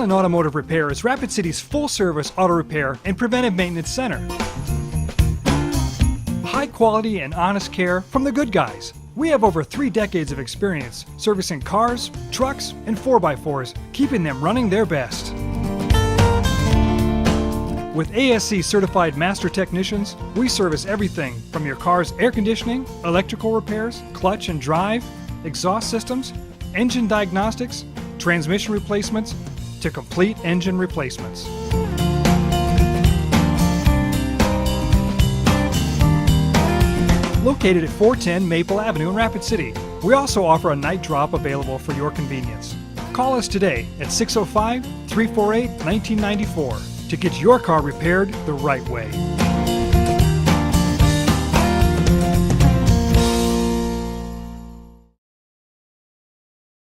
Allan Automotive Repair is Rapid City's full-service auto repair and preventive maintenance center. High quality and honest care from the good guys. We have over 3 decades of experience servicing cars, trucks, and 4x4s, keeping them running their best. With ASC certified master technicians, we service everything from your car's air conditioning, electrical repairs, clutch and drive, exhaust systems, engine diagnostics, transmission replacements, to complete engine replacements. Located at 410 Maple Avenue in Rapid City, we also offer a night drop available for your convenience. Call us today at 605-348-1994 to get your car repaired the right way.